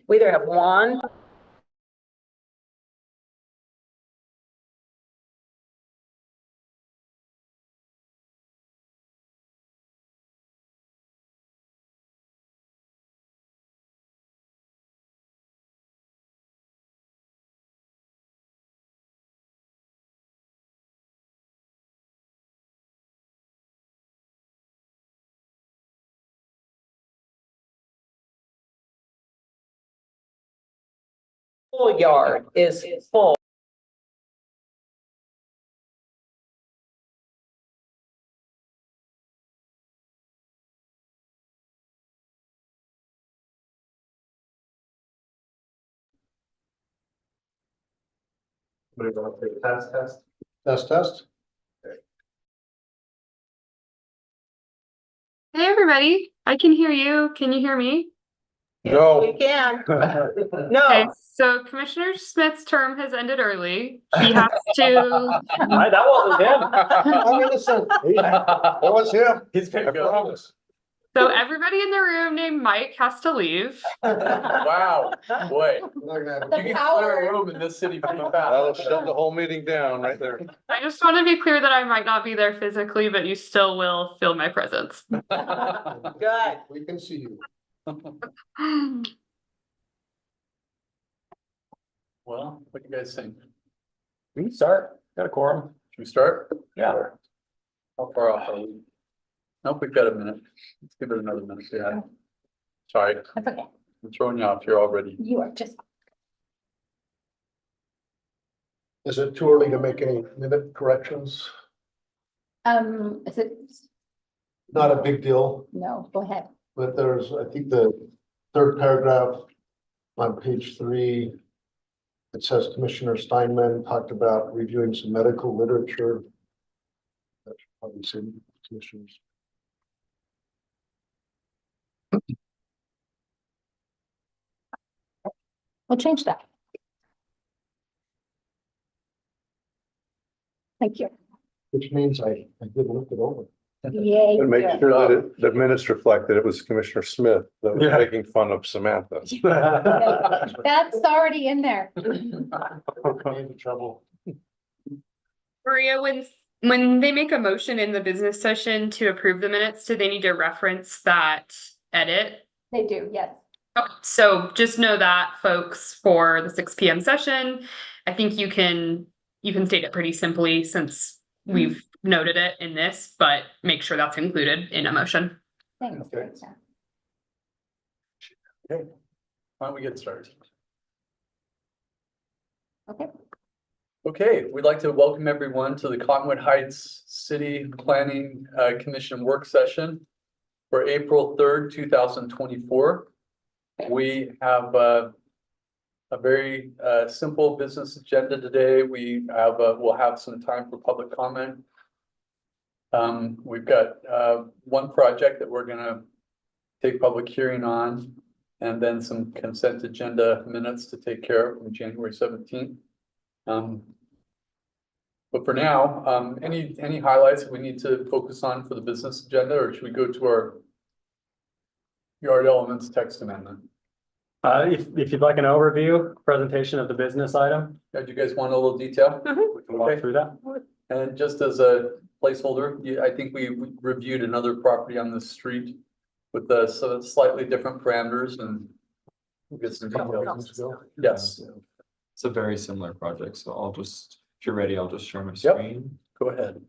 We either have one. Full yard is full. What do you want to take? Test. Test. Hey everybody, I can hear you. Can you hear me? No. We can. Okay, No. so Commissioner Smith's term has ended early. He has to, That wasn't him. I'm innocent. It was him. He's I been good. promise. so everybody in the room named Mike has to leave. Wow, boy. We're not gonna have- You can clear a room in this city pretty That'll fast. shut the whole meeting down right there. I just want to be clear that I might not be there physically, but you still will feel my presence. Good. We can see you. Well, what do you guys think? We can start, got a quorum. Should we start? Yeah. How far off are we? Nope, we've got a minute. Let's give it another minute. Yeah. Sorry, That's okay. I'm throwing you off here already. You are just, Is it too early to make any minute corrections? is it, Not a big deal, no, go ahead. but there's, I think the third paragraph on page 3. It says Commissioner Steinman talked about reviewing some medical literature. That should probably say commissioners. We'll change that. Thank you. Which means I did look it over. Yay. And make sure that the minutes reflect that it was Commissioner Smith that was Yeah. making fun of Samantha. That's already in there. Into trouble. Maria, when they make a motion in the business session to approve the minutes, do they need to reference that edit? They do, yes. Okay, so just know that, folks, for the 6 p.m. session, I think you can state it pretty simply since we've noted it in this, but make sure that's included in a motion. Thanks. Okay. Lisa. Okay, why don't we get started? Okay. Okay, we'd like to welcome everyone to the Cottonwood Heights City Planning Commission work session for April 3rd, 2024. We have a very simple business agenda today. We'll have some time for public comment. We've got one project that we're gonna take public hearing on, and then some consent agenda minutes to take care of from January 17th. But for now, any highlights we need to focus on for the business agenda, or should we go to our yard elements text amendment? If you'd like an overview presentation of the business item, Do you guys want a little detail? we can walk Okay. through that. And just as a placeholder, I think we reviewed another property on the street with slightly different parameters and we'll get some details. Yes, It's a very similar project, so I'll just, if you're ready, I'll just share my Yep. screen. go ahead.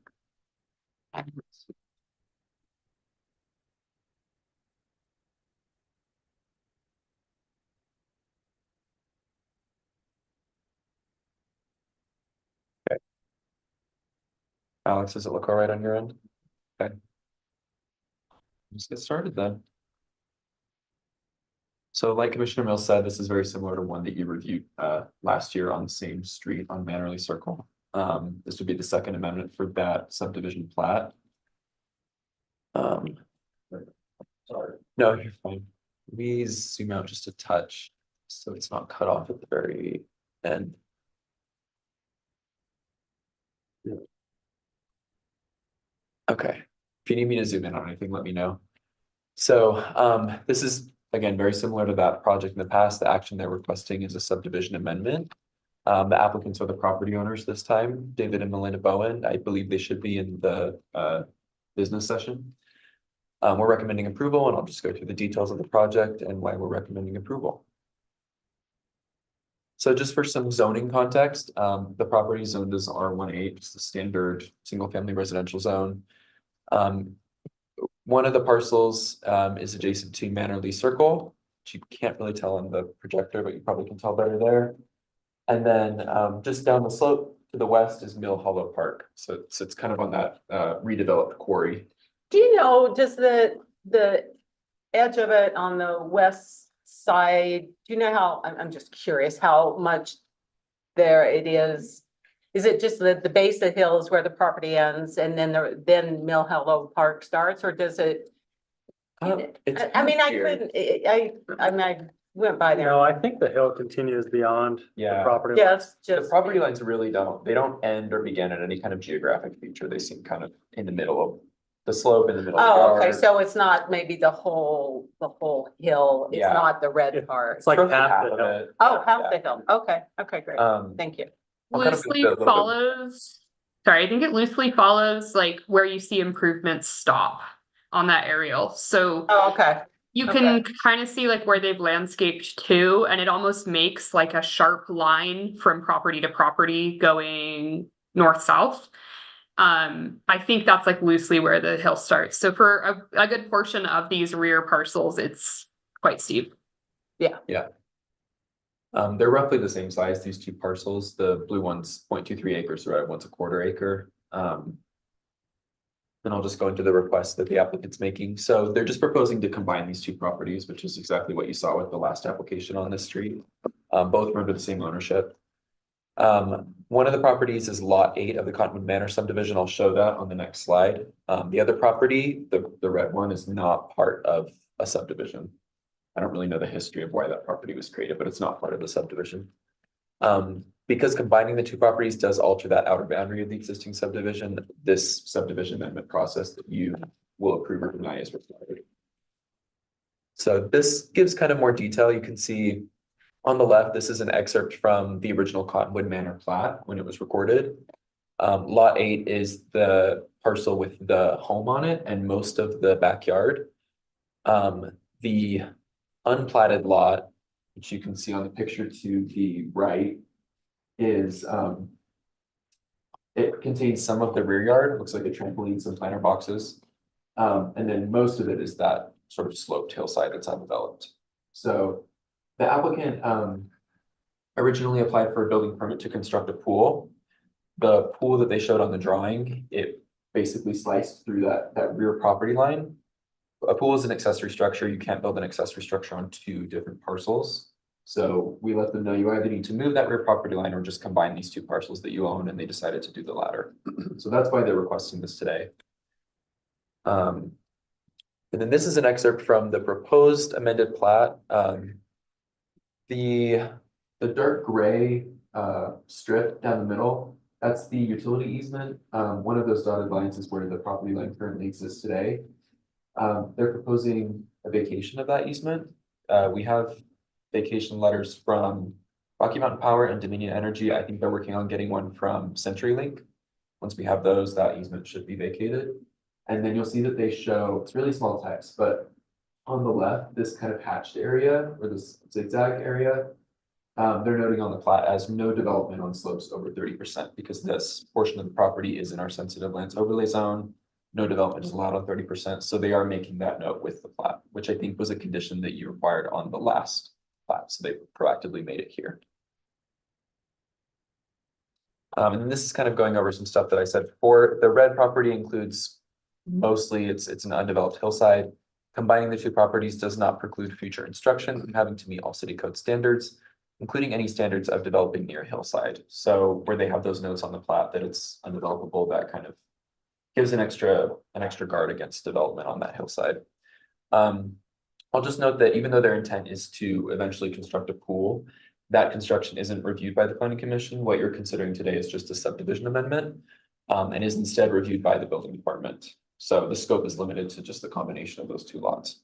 Alex, does it look all right on your end? Okay. Let's get started then. So like Commissioner Mills said, this is very similar to one that you reviewed last year on the same street on Mannerly Circle. This would be the second amendment for that subdivision plat. Sorry. No, you're fine. We zoom out just a touch, so it's not cut off at the very end. Okay, if you need me to zoom in on anything, let me know. So this is again, very similar to that project in the past, the action they're requesting is a subdivision amendment. The applicants are the property owners this time, David and Melinda Bowen. I believe they should be in the business session. We're recommending approval, and I'll just go through the details of the project and why we're recommending approval. So just for some zoning context, the property is zoned as R18, just a standard single-family residential zone. One of the parcels is adjacent to Mannerly Circle, which you can't really tell on the projector, but you probably can tell better there. And then just down the slope to the west is Mill Hollow Park. So it's kind of on that redeveloped quarry. Do you know, does the edge of it on the west side, do you know how, I'm just curious how much there it is? Is it just the base of the hill is where the property ends and then Mill Hollow Park starts, or does it? It's I mean, I here. couldn't, I went by there. No, I think the hill continues beyond the Yeah. property. Yes, The just. property lines really they don't end or begin at any kind of geographic feature. They seem kind of in the middle of the slope, in the middle of the Oh, okay, yard. so it's not maybe the whole hill, it's Yeah. not the red part. It's like Roughly half the of hill. it. Oh, half Yeah. the hill, okay, great, thank you. I'll kind of Loosely move it a little bit. follows, sorry, I think it loosely follows like where you see improvements stop on that aerial. So Oh, okay, you can kind of see like where they've landscaped too, and it almost makes like a sharp line from property to property going north-south. I think that's like loosely where the hill starts. So for a good portion of these rear parcels, it's quite steep. They're roughly the same size, these two parcels. The blue one's 0.23 acres, the red one's a 1/4 acre. Then I'll just go into the request that the applicant's making. So they're just proposing to combine these two properties, which is exactly what you saw with the last application on this street. Both are under the same ownership. One of the properties is lot 8 of the Cottonwood Manor subdivision. I'll show that on the next slide. The other property, the red one, is not part of a subdivision. I don't really know the history of why that property was created, but it's not part of the subdivision. Because combining the two properties does alter that outer boundary of the existing subdivision, this subdivision amendment process that you will approve or deny is required. So this gives kind of more detail. You can see on the left, this is an excerpt from the original Cottonwood Manor plat when it was recorded. Lot 8 is the parcel with the home on it and most of the backyard. The unplatted lot, which you can see on the picture to the right, is it contains some of the rear yard. It looks like a trampoline, some planter boxes. And then most of it is that sort of sloped hillside that's undeveloped. So the applicant originally applied for a building permit to construct a pool. The pool that they showed on the drawing, it basically sliced through that rear property line. A pool is an accessory structure. You can't build an accessory structure on two different parcels. So we let them know you either need to move that rear property line or just combine these two parcels that you own, and they decided to do the latter. So that's why they're requesting this today. And then this is an excerpt from the proposed amended plat. The dark gray strip down the middle, that's the utility easement. One of those dotted lines is where the property line currently exists today. They're proposing a vacation of that easement. We have vacation letters from Rocky Mountain Power and Dominion Energy. I think they're working on getting one from CenturyLink. Once we have those, that easement should be vacated. And then you'll see that they show, it's really small text, but on the left, this kind of hatched area or this zigzag area, they're noting on the plat as no development on slopes over 30% because this portion of the property is in our sensitive lands overlay zone. No development is allowed on 30%. So they are making that note with the plat, which I think was a condition that you required on the last plat. So they proactively made it here. And this is kind of going over some stuff that I said before. The red property includes mostly it's an undeveloped hillside. Combining the two properties does not preclude future instruction from having to meet all city code standards, including any standards of developing near a hillside. So where they have those notes on the plat that it's undevelopable, that kind of gives an extra guard against development on that hillside. I'll just note that even though their intent is to eventually construct a pool, that construction isn't reviewed by the planning commission. What you're considering today is just a subdivision amendment, and is instead reviewed by the building department. So the scope is limited to just the combination of those two lots.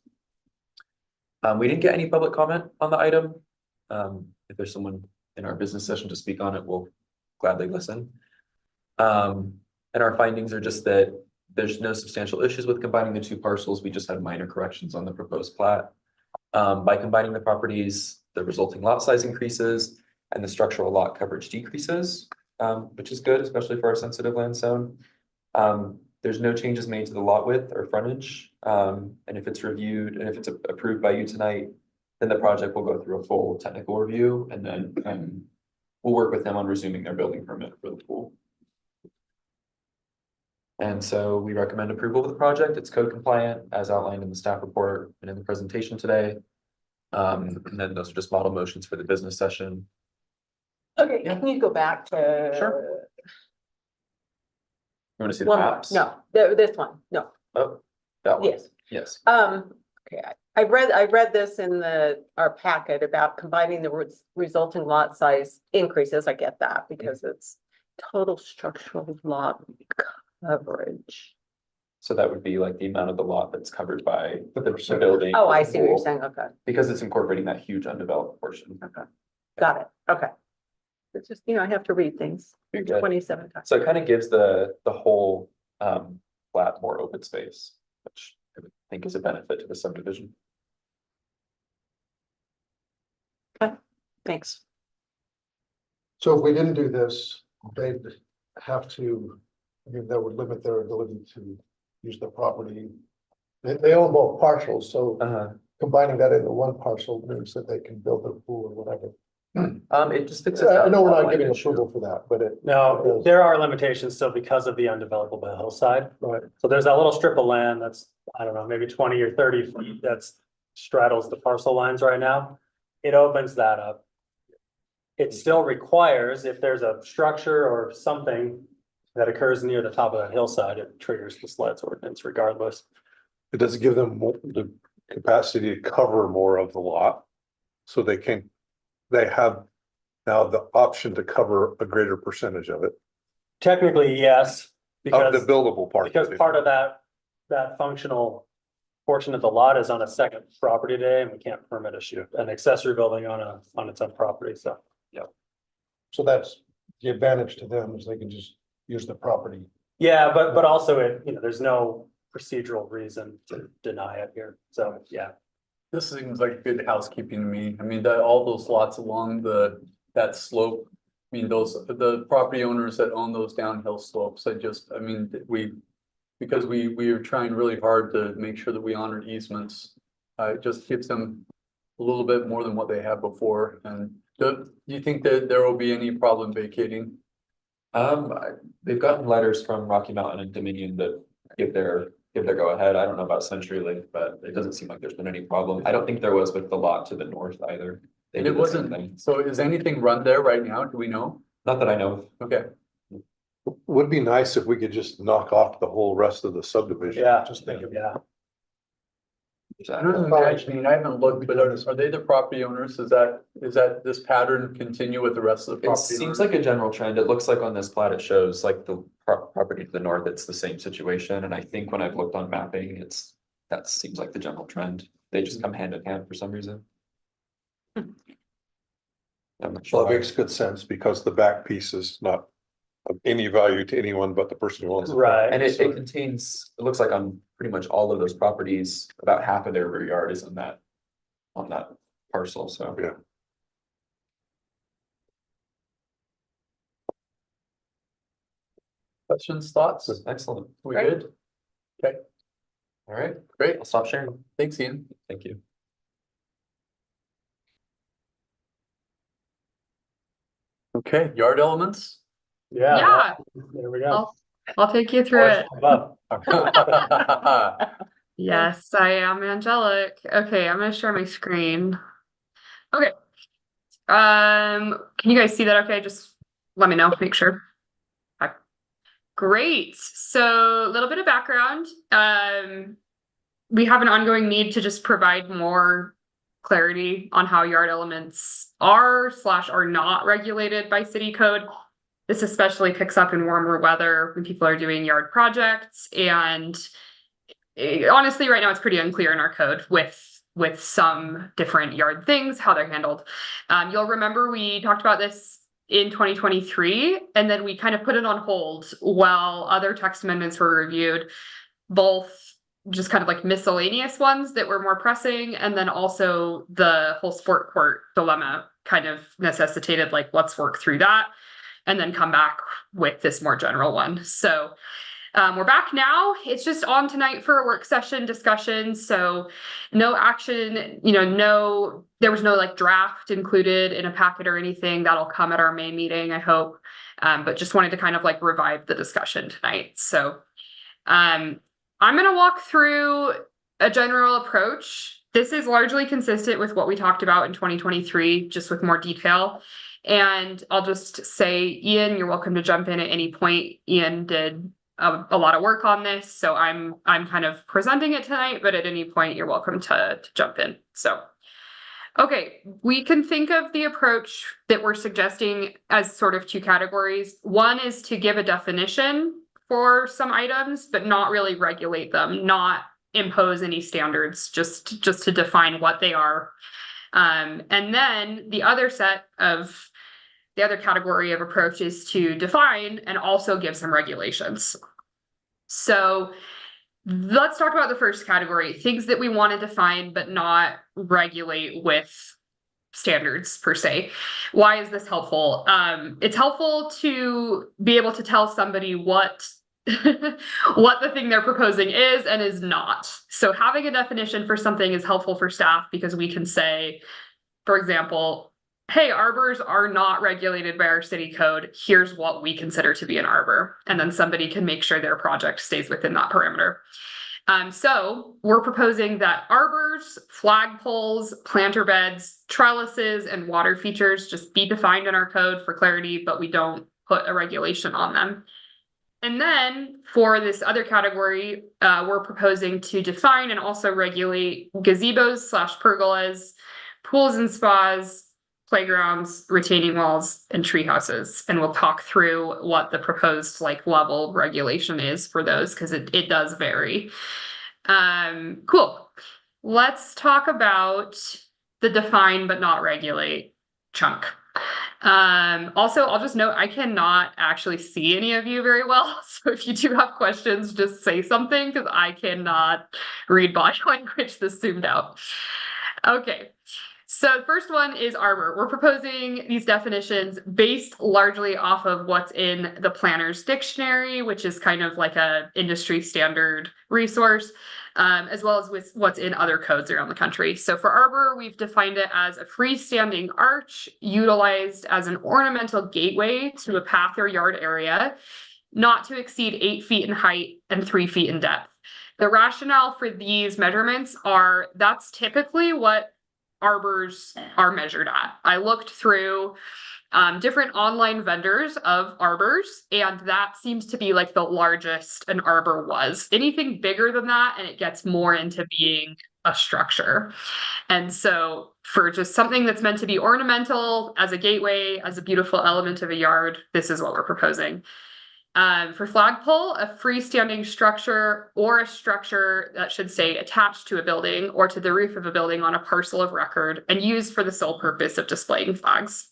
We didn't get any public comment on the item. If there's someone in our business session to speak on it, we'll gladly listen. And our findings are just that there's no substantial issues with combining the two parcels. We just had minor corrections on the proposed plat. By combining the properties, the resulting lot size increases and the structural lot coverage decreases, which is good, especially for our sensitive land zone. There's no changes made to the lot width or frontage. And if it's reviewed and if it's approved by you tonight, then the project will go through a full technical review and then we'll work with them on resuming their building permit for the pool. And so we recommend approval of the project. It's code compliant as outlined in the staff report and in the presentation today. And then those are just model motions for the business session. Okay, Yeah. can you go back to? Sure. You want to see the One more, maps? no, this one, no, Oh, that one. yes. Yes. Okay, I read this in our packet about combining the resulting lot size increases. I get that because it's total structural lot coverage. So that would be like the amount of the lot that's covered by the building. Oh, or I the see what you're pool, saying. Okay, Because it's incorporating that huge undeveloped portion. got it. Okay. It's just, I have to read things You're good. 27 times. So it kind of gives the whole plat more open space, which I would think is a benefit to the subdivision. Thanks. So if we didn't do this, they'd have to, that would limit their ability to use the property. They own both parcels, so combining that into one parcel means that they can build their pool or whatever. It just fixes. I know we're not that giving issue. approval for that, but it. No, there are limitations still because of the undevelopable hillside. Right. So there's that little strip of land that's, I don't know, maybe 20 or 30 feet that's straddles the parcel lines right now. It opens that up. It still requires, if there's a structure or something that occurs near the top of that hillside, it triggers the sleds ordinance regardless. It does give them the capacity to cover more of the lot. So they have now the option to cover a greater percentage of it, Technically, yes, of because, the buildable part. because part of that functional portion of the lot is on a second property day and we can't permit an accessory building on its own property, so. So that's the advantage to them is they can just use the property. Yeah, but also there's no procedural reason to deny it here, so, yeah. This seems like good housekeeping to me. I mean, all those lots along that slope. I mean, the property owners that own those downhill slopes, because we are trying really hard to make sure that we honor easements. It just gives them a little bit more than what they had before. And do you think that there will be any problem vacating? They've gotten letters from Rocky Mountain and Dominion that give their go ahead. I don't know about CenturyLink, but it doesn't seem like there's been any problem. I don't think there was with the lot to the north either. They And did it the same wasn't, thing. so is anything run there right now? Do we know? Not that I know of. Okay, Would be nice if we could just knock off the whole rest of the subdivision. Yeah, Just think of yeah. I don't know, I mean, I haven't looked, but are they the property owners? Is that this pattern continue with the rest of the It property? seems owners? like a general trend. It looks like on this plat, it shows like the property to the north, it's the same situation. And I think when I've looked on mapping, that seems like the general trend. They just come hand in hand for some reason. I'm not Well, sure. it makes good sense because the back piece is not of any value to anyone but the person who owns it. Right. And it contains, it looks like on pretty much all of those properties, about half of their rear yard is on that parcel, so. Yeah. Questions, thoughts? Excellent. We Great. good? Okay, All right, great. I'll stop sharing. Thanks, Ian. Thank you. Okay, yard elements? Yeah, there we go. I'll take you through it. Above. Yes, I am angelic. Okay, I'm gonna share my screen. Okay. Can you guys see that? Okay, just let me know, make sure. Okay. Great. So a little bit of background. We have an ongoing need to just provide more clarity on how yard elements are / are not regulated by city code. This especially picks up in warmer weather when people are doing yard projects, and honestly, right now it's pretty unclear in our code with with some different yard things, how they're handled. You'll remember we talked about this in 2023, and then we kind of put it on hold while other text amendments were reviewed, both just kind of like miscellaneous ones that were more pressing, and then also the whole sport court dilemma kind of necessitated, like, let's work through that and then come back with this more general one. So we're back now. It's just on tonight for a work session discussion. So no action, there was no like draft included in a packet or anything. That'll come at our May meeting, I hope. But just wanted to kind of like revive the discussion tonight. So I'm going to walk through a general approach. This is largely consistent with what we talked about in 2023, just with more detail. And I'll just say, Ian, you're welcome to jump in at any point. Ian did a lot of work on this, so I'm kind of presenting it tonight, but at any point you're welcome to jump in. So, okay, we can think of the approach that we're suggesting as sort of two categories. One is to give a definition for some items, but not really regulate them, not impose any standards, just to define what they are. And then the other category of approach is to define and also give some regulations. So let's talk about the first category, things that we want to define but not regulate with standards per se. Why is this helpful? It's helpful to be able to tell somebody what the thing they're proposing is and is not. So having a definition for something is helpful for staff because we can say, for example, hey, arbors are not regulated by our city code. Here's what we consider to be an arbor. And then somebody can make sure their project stays within that parameter. So we're proposing that arbors, flagpoles, planter beds, trellises, and water features just be defined in our code for clarity, but we don't put a regulation on them. And then for this other category, we're proposing to define and also regulate gazebos/pergolas, pools and spas, playgrounds, retaining walls, and tree houses. And we'll talk through what the proposed like level regulation is for those, because it does vary. Cool. Let's talk about the define but not regulate chunk. Also, I'll just note I cannot actually see any of you very well. So if you do have questions, just say something because I cannot read body language this zoomed out. Okay. So the first one is arbor. We're proposing these definitions based largely off of what's in the Planner's Dictionary, which is kind of like a industry standard resource, as well as with what's in other codes around the country. So for arbor, we've defined it as a freestanding arch utilized as an ornamental gateway to a path or yard area, not to exceed 8 feet in height and 3 feet in depth. The rationale for these measurements are that's typically what arbors are measured at. I looked through different online vendors of arbors, and that seems to be like the largest an arbor was. Anything bigger than that, and it gets more into being a structure. And so for just something that's meant to be ornamental as a gateway, as a beautiful element of a yard, this is what we're proposing. For flagpole, a freestanding structure or a structure that should stay attached to a building or to the roof of a building on a parcel of record and used for the sole purpose of displaying flags.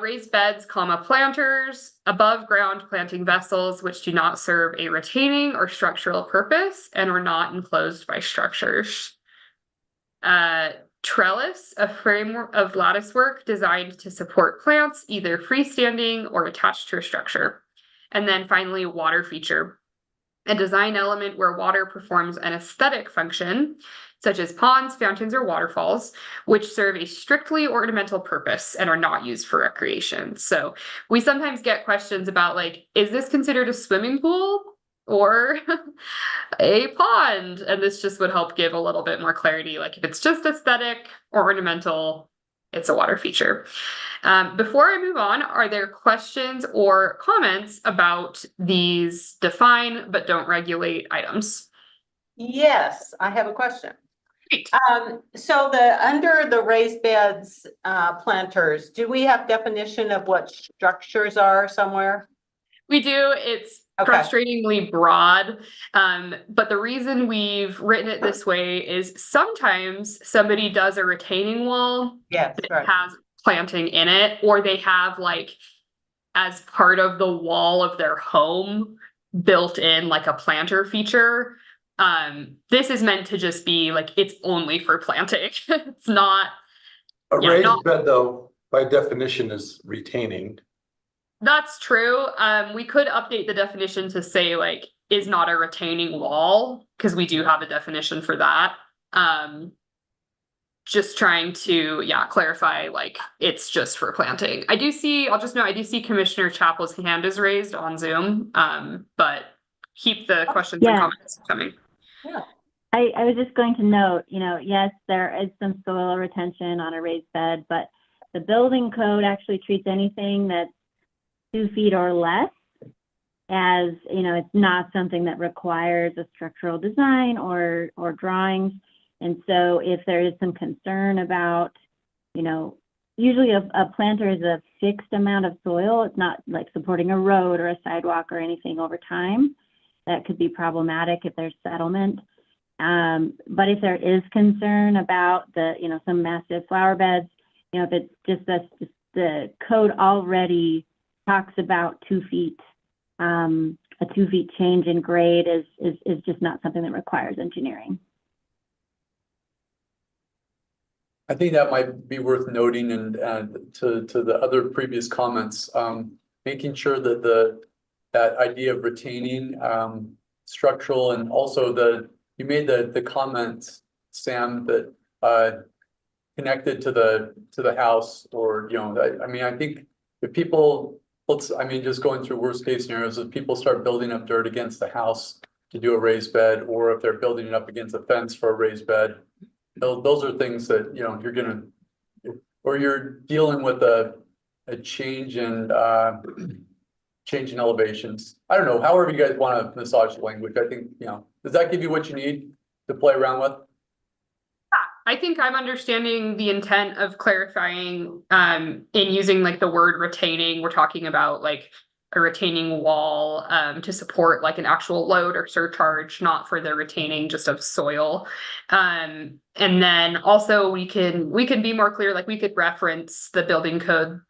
Raised beds, planters, above ground planting vessels which do not serve a retaining or structural purpose and are not enclosed by structures. Trellis, a framework of lattice work designed to support plants, either freestanding or attached to a structure. And then finally, water feature, a design element where water performs an aesthetic function, such as ponds, fountains, or waterfalls, which serve a strictly ornamental purpose and are not used for recreation. So we sometimes get questions about like, is this considered a swimming pool or a pond? And this just would help give a little bit more clarity. Like if it's just aesthetic or ornamental, it's a water feature. Before I move on, are there questions or comments about these define but don't regulate items? Yes, I have a question. Great. So under the raised beds, planters, do we have definition of what structures are somewhere? We do, it's Okay. frustratingly broad. But the reason we've written it this way is sometimes somebody does a retaining wall Yes, that right. has planting in it, or they have like as part of the wall of their home built in like a planter feature. This is meant to just be like, it's only for planting. It's not, A Yeah, not- raised bed though, by definition is retaining. that's true. We could update the definition to say like, is not a retaining wall, because we do have a definition for that. Just trying to, yeah, clarify, like, it's just for planting. I'll just note, I do see Commissioner Chapel's hand is raised on Zoom, but keep the questions and Yeah. comments coming. I was just going to note, yes, there is some soil retention on a raised bed, but the building code actually treats anything that's 2 feet or less as, it's not something that requires a structural design or drawings. And so if there is some concern about, usually a planter is a fixed amount of soil. It's not like supporting a road or a sidewalk or anything over time. That could be problematic if there's settlement. But if there is concern about some massive flower beds, if it's just the code already talks about 2 feet, a 2 feet change in grade is just not something that requires engineering. I think that might be worth noting and to the other previous comments, making sure that that idea of retaining structural, and also you made the comment, Sam, that connected to the house, or I think if people, just going through worst case scenarios, if people start building up dirt against the house to do a raised bed, or if they're building it up against a fence for a raised bed, those are things that, you're dealing with a change in elevations. I don't know, however you guys want to massage the language. I think, does that give you what you need to play around with? I think I'm understanding the intent of clarifying, in using like the word retaining. We're talking about like a retaining wall, to support like an actual load or surcharge, not for the retaining just of soil. And then also we can be more clear, like we could reference the building code,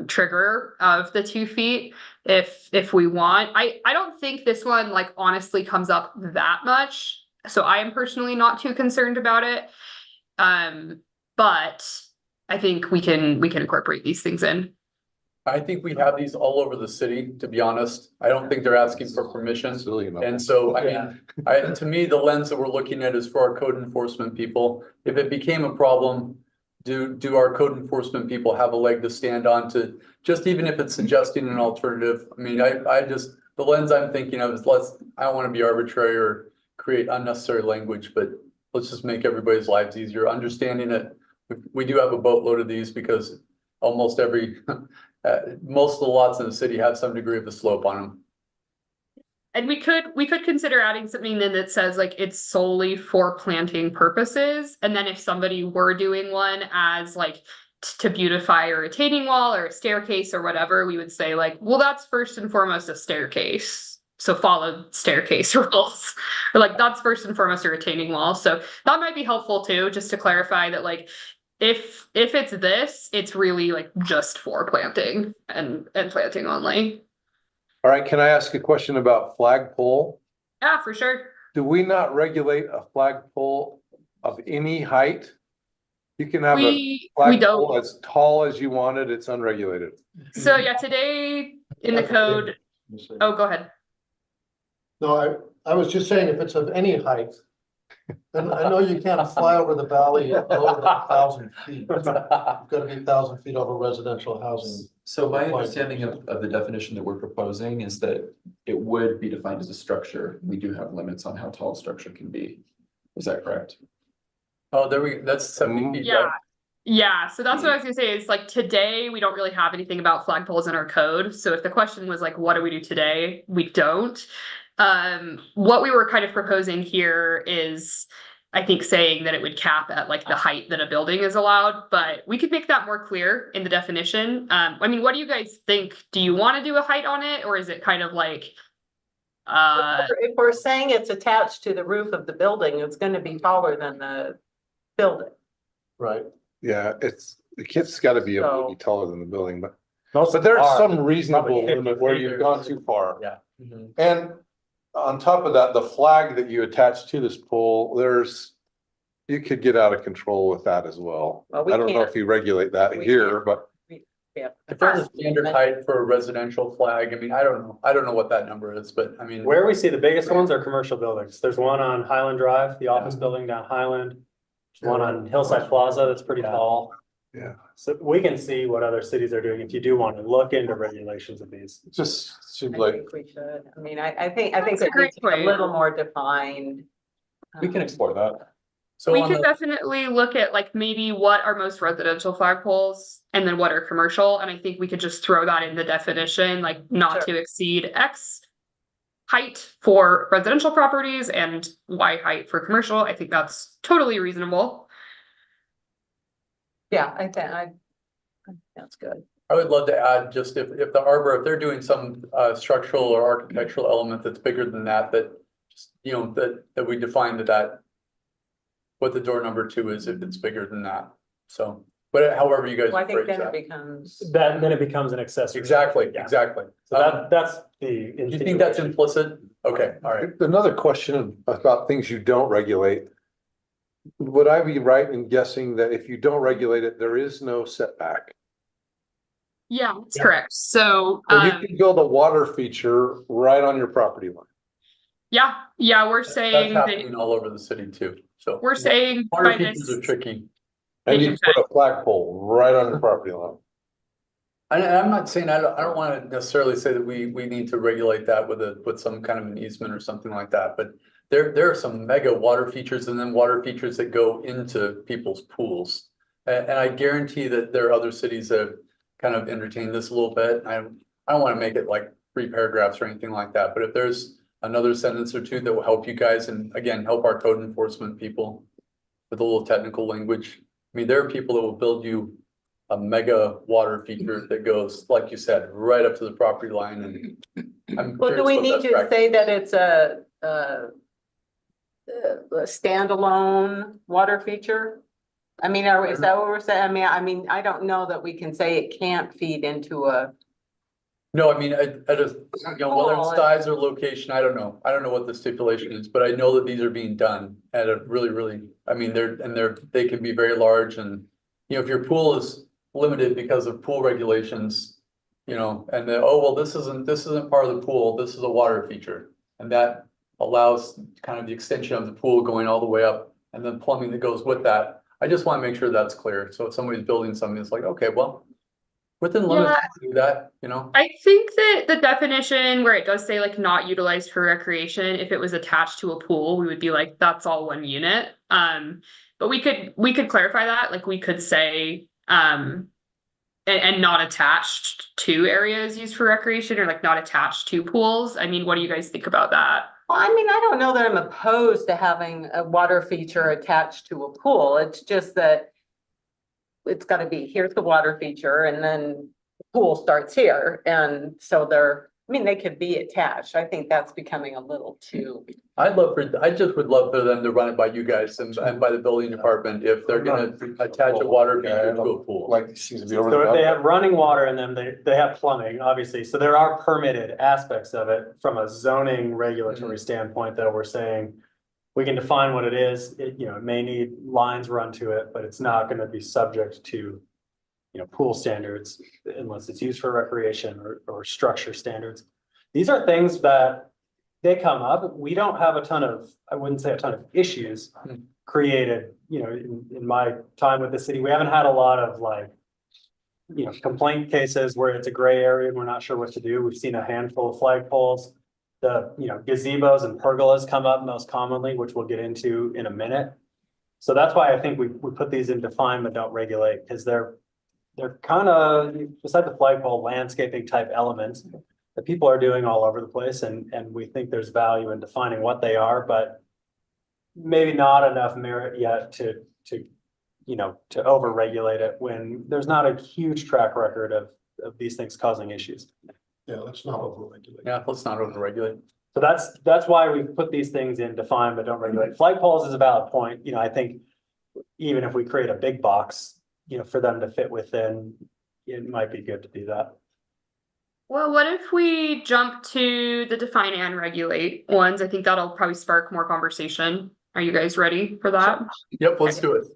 trigger of the 2 feet if we want. I don't think this one like honestly comes up that much, so I am personally not too concerned about it. But I think we can incorporate these things in. I think we have these all over the city, to be honest. I don't think they're asking for permission. And so, to me, the lens that we're looking at is for our code enforcement people. If it became a problem, do our code enforcement people have a leg to stand on to, just even if it's suggesting an alternative? The lens I'm thinking of is I don't want to be arbitrary or create unnecessary language, but let's just make everybody's lives easier. Understanding that we do have a boatload of these, because almost most of the lots in the city have some degree of a slope on them. And we could consider adding something in that says like it's solely for planting purposes. And then if somebody were doing one as like to beautify a retaining wall or a staircase or whatever, we would say like, well, that's first and foremost a staircase, so follow staircase rules. Or like that's first and foremost a retaining wall. So that might be helpful too, just to clarify that like if it's this, it's really like just for planting and planting only. All right, can I ask a question about flagpole? Yeah, for sure. Do we not regulate a flagpole of any height? You can have a We flagpole don't. as tall as you want it, it's unregulated. So yeah, today in the code, oh, go ahead. No, I was just saying, if it's of any height, and I know you can't fly over the valley at lower than 1,000 feet. You've got to be 1,000 feet over residential housing. So my understanding of the definition that we're proposing is that it would be defined as a structure. We do have limits on how tall a structure can be. Is that correct? Oh, that's 70 feet, Yeah. right? Yeah, so that's what I was gonna say, is like today, we don't really have anything about flagpoles in our code. So if the question was like, what do we do today? We don't. What we were kind of proposing here is I think saying that it would cap at like the height that a building is allowed, but we could make that more clear in the definition. I mean, what do you guys think? Do you want to do a height on it, or is it kind of like? If we're saying it's attached to the roof of the building, it's gonna be taller than the building. Right. Yeah, it's gotta be able to be taller than the building, but Most there's are some probably reasonable 50 limit where feet you've or- gone too far. Yeah. And on top of that, the flag that you attach to this pole, you could get out of control with that as well. Well, we I don't know can't. if you regulate that We here, can't. but Yeah. If there's a standard height for a residential flag, I mean, I don't know what that number is, but I mean. Where we see the biggest ones are commercial buildings. There's one on Highland Drive, the office building down Highland. There's one on Hillside Plaza that's pretty tall. yeah, So we can see what other cities are doing if you do want to look into regulations of these. it just seems I like, think we should. I mean, I think That's a it great needs to be a point. little more defined. We can explore that. So We on could the, definitely look at like maybe what are most residential flagpoles and then what are commercial, and I think we could just throw that in the definition, like not to exceed X height for residential properties and Y height for commercial. I think that's totally reasonable. Yeah, I think that's good. I would love to add just if the arbor, if they're doing some structural or architectural element that's bigger than that, you know, that we define that. What the door number 2 is if it's bigger than that. So, but however you guys Well, I think phrase then it that. becomes. Then it becomes an accessory. Exactly, Yeah. exactly. So that's the. Do you think that's implicit? Okay, all right. another question about things you don't regulate. Would I be right in guessing that if you don't regulate it, there is no setback? Yeah, that's correct. So, So you can build a water feature right on your property line. yeah, we're That's saying that, happening all over the city too, so. we're saying Water by features this. are tricky. And you put a flagpole right on your property line. And I'm not saying, I don't wanna necessarily say that we need to regulate that with some kind of an easement or something like that, but. There are some mega water features and then water features that go into people's pools. And I guarantee that there are other cities that have kind of entertained this a little bit. I don't wanna make it like 3 paragraphs or anything like that, but if there's another sentence or 2 that will help you guys and again, help our code enforcement people. With a little technical language, I mean, there are people that will build you a mega water feature that goes, like you said, right up to the property line and. I'm Well, do curious we what need best to practice- say that it's a standalone water feature? I mean, is that what we're saying? I mean, I don't know that we can say it can't feed into a. No, I mean, I just, you know, whether it's size or location, I don't know. I don't know what the stipulation is, but I know that these are being done at a really, I mean, they can be very large and. You know, if your pool is limited because of pool regulations, you know, and well, this isn't part of the pool, this is a water feature. And that allows kind of the extension of the pool going all the way up and then plumbing that goes with that. I just want to make sure that's clear. So if somebody's building something, it's like, okay, well. Within limits, to do that, you know? I think that the definition where it does say like not utilized for recreation, if it was attached to a pool, we would be like, that's all one unit. But we could clarify that, like we could say, and not attached to areas used for recreation or like not attached to pools. I mean, what do you guys think about that? Well, I mean, I don't know that I'm opposed to having a water feature attached to a pool. It's just that. It's gotta be, here's the water feature and then the pool starts here. And so they could be attached. I think that's becoming a little too. I just would love for them to run it by you guys and by the building department if they're gonna attach a water feature to a pool. Like, it seems to be over. So if they the have running water in them, they have plumbing, obviously, so there are permitted aspects of it from a zoning regulatory standpoint that we're saying. We can define what it is, it may need lines run to it, but it's not gonna be subject to. Pool standards unless it's used for recreation or structure standards. These are things that they come up, we don't have I wouldn't say a ton of issues created, in my time with the city, we haven't had a lot of like. Complaint cases where it's a gray area and we're not sure what to do. We've seen a handful of flagpoles. The, gazebos and pergolas come up most commonly, which we'll get into in a minute. So that's why I think we put these in define but don't regulate, because they're kind of, beside the flagpole, landscaping type elements that people are doing all over the place, and we think there's value in defining what they are, but maybe not enough merit yet to, to over-regulate it when there's not a huge track record of these things causing issues. Yeah, let's not overregulate. Yeah, let's not overregulate. So that's why we put these things in define but don't regulate. Flagpoles is a valid point, I think even if we create a big box, for them to fit within, it might be good to do that. Well, what if we jump to the define and regulate ones? I think that'll probably spark more conversation. Are you guys ready for that? Yep, let's do it.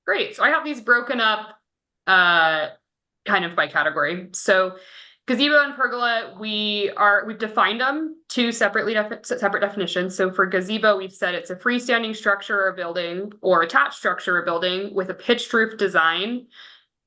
Great. So I have these broken up kind of by category. So gazebo and pergola, we've defined them two separate definitions. So for gazebo, we've said it's a freestanding structure or building or attached structure or building with a pitched roof design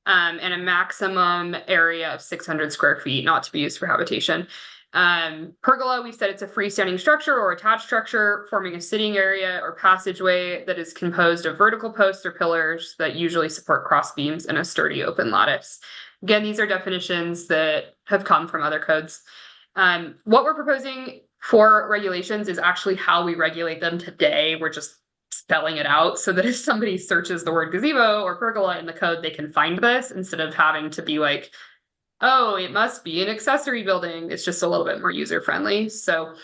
and a maximum area of 600 square feet, not to be used for habitation. Pergola, we said it's a freestanding structure or attached structure forming a sitting area or passageway that is composed of vertical posts or pillars that usually support cross beams and a sturdy open lattice. Again, these are definitions that have come from other codes. What we're proposing for regulations is actually how we regulate them today. We're just spelling it out so that if somebody searches the word gazebo or pergola in the code, they can find this instead of having to be like, oh, it must be an accessory building. It's just a little bit more user friendly. So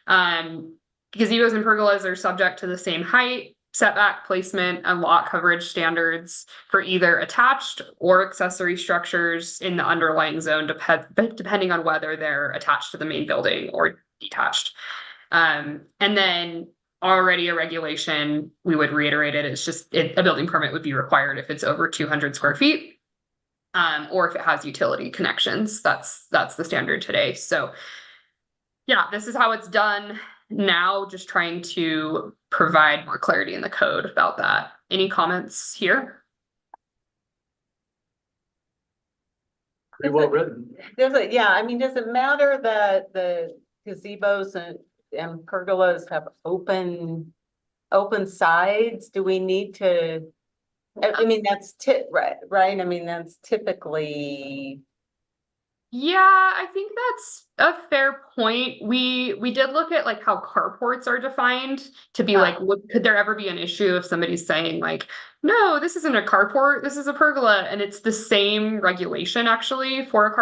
gazebos and pergolas are subject to the same height, setback, placement, and lot coverage standards for either attached or accessory structures in the underlying zone, depending on whether they're attached to the main building or detached. And then already a regulation, we would reiterate it, it's just a building permit would be required if it's over 200 square feet. Or if it has utility connections, that's the standard today. So yeah, this is how it's done now, just trying to provide more clarity in the code about that. Any comments here? Pretty well written. Does it matter that the gazebos and pergolas have open sides? Do we need to? I mean, that's right? I mean, that's typically. Yeah, I think that's a fair point. We did look at like how carports are defined to be like, could there ever be an issue if somebody's saying like, no, this isn't a carport, this is a pergola, and it's the same regulation actually for a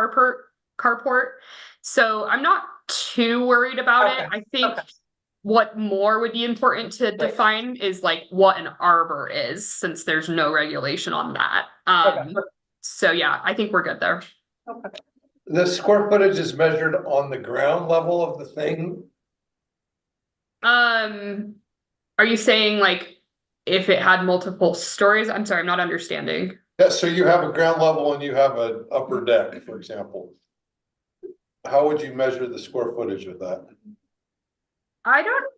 carport. So I'm not too worried about it. I think what more would be important to define is like what an arbor is, since there's no regulation on that. So yeah, I think we're good there. Okay. The square footage is measured on the ground level of the thing? Are you saying like if it had multiple stories? I'm sorry, I'm not understanding. Yeah, so you have a ground level and you have an upper deck, for example. How would you measure the square footage of that? I don't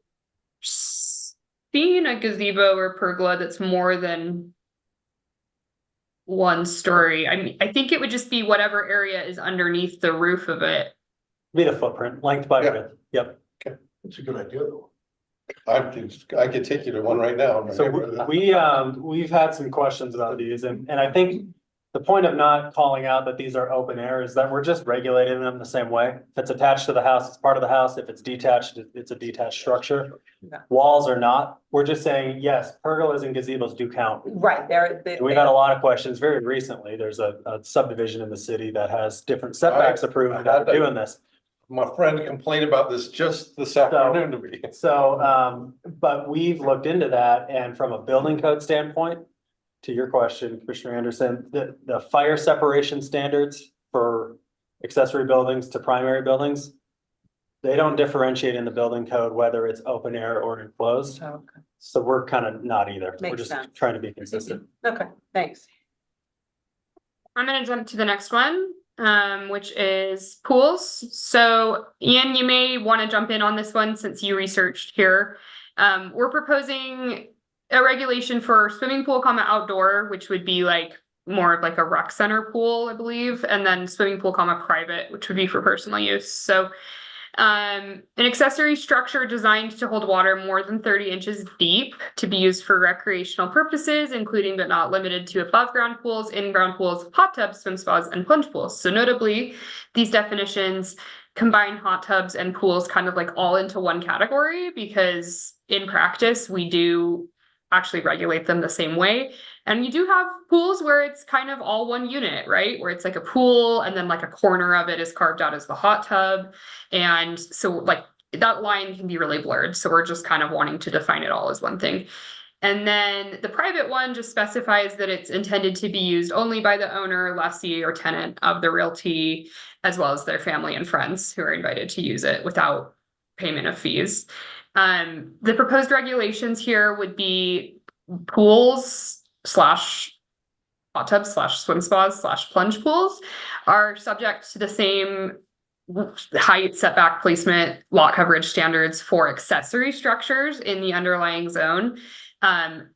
see a gazebo or pergola that's more than one story. I mean, I think it would just be whatever area is underneath the roof of it. Be the footprint, length by Yeah. width. Yep. It's a good idea though. I could take you to one right now. So we've had some questions about these and I think the point of not calling out that these are open air is that we're just regulating them the same way. If it's attached to the house, it's part of the house. If it's detached, it's a detached structure. Yeah. Walls are not. We're just saying, yes, pergolas and gazebos do count. Right, We've had a lot of questions very recently. There's a subdivision in the city that has different setbacks approved that are doing this. My friend complained about this just this afternoon to me. So, but we've looked into that and from a building code standpoint, to your question, Commissioner Anderson, the fire separation standards for accessory buildings to primary buildings, they don't differentiate in the building code whether it's open air or enclosed. Okay. So we're kind of not either. We're Makes just sense. trying to be consistent. Okay, thanks. I'm gonna jump to the next one, which is pools. So Ian, you may want to jump in on this one since you researched here. We're proposing a regulation for swimming pool, outdoor, which would be like more of like a rec center pool, I believe, and then swimming pool, private, which would be for personal use. So an accessory structure designed to hold water more than 30 inches deep to be used for recreational purposes, including but not limited to above ground pools, in ground pools, hot tubs, swim spas, and plunge pools. So notably, these definitions combine hot tubs and pools kind of like all into one category, because in practice, we do actually regulate them the same way. And you do have pools where it's kind of all one unit, right? Where it's like a pool and then like a corner of it is carved out as the hot tub. And so like that line can be really blurred. So we're just kind of wanting to define it all as one thing. And then the private one just specifies that it's intended to be used only by the owner, lessee, or tenant of the realty, as well as their family and friends who are invited to use it without payment of fees. The proposed regulations here would be pools slash hot tubs slash swim spas slash plunge pools are subject to the same height, setback, placement, lot coverage standards for accessory structures in the underlying zone,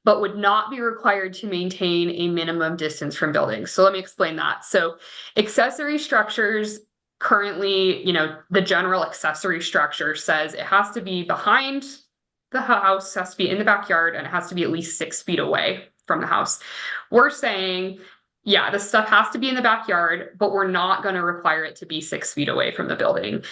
but would not be required to maintain a minimum distance from buildings. So let me explain that. So accessory structures currently, you know, the general accessory structure says it has to be behind the house, has to be in the backyard, and it has to be at least 6 feet away from the house. We're saying, yeah, this stuff has to be in the backyard, but we're not going to require it to be 6 feet away from the building.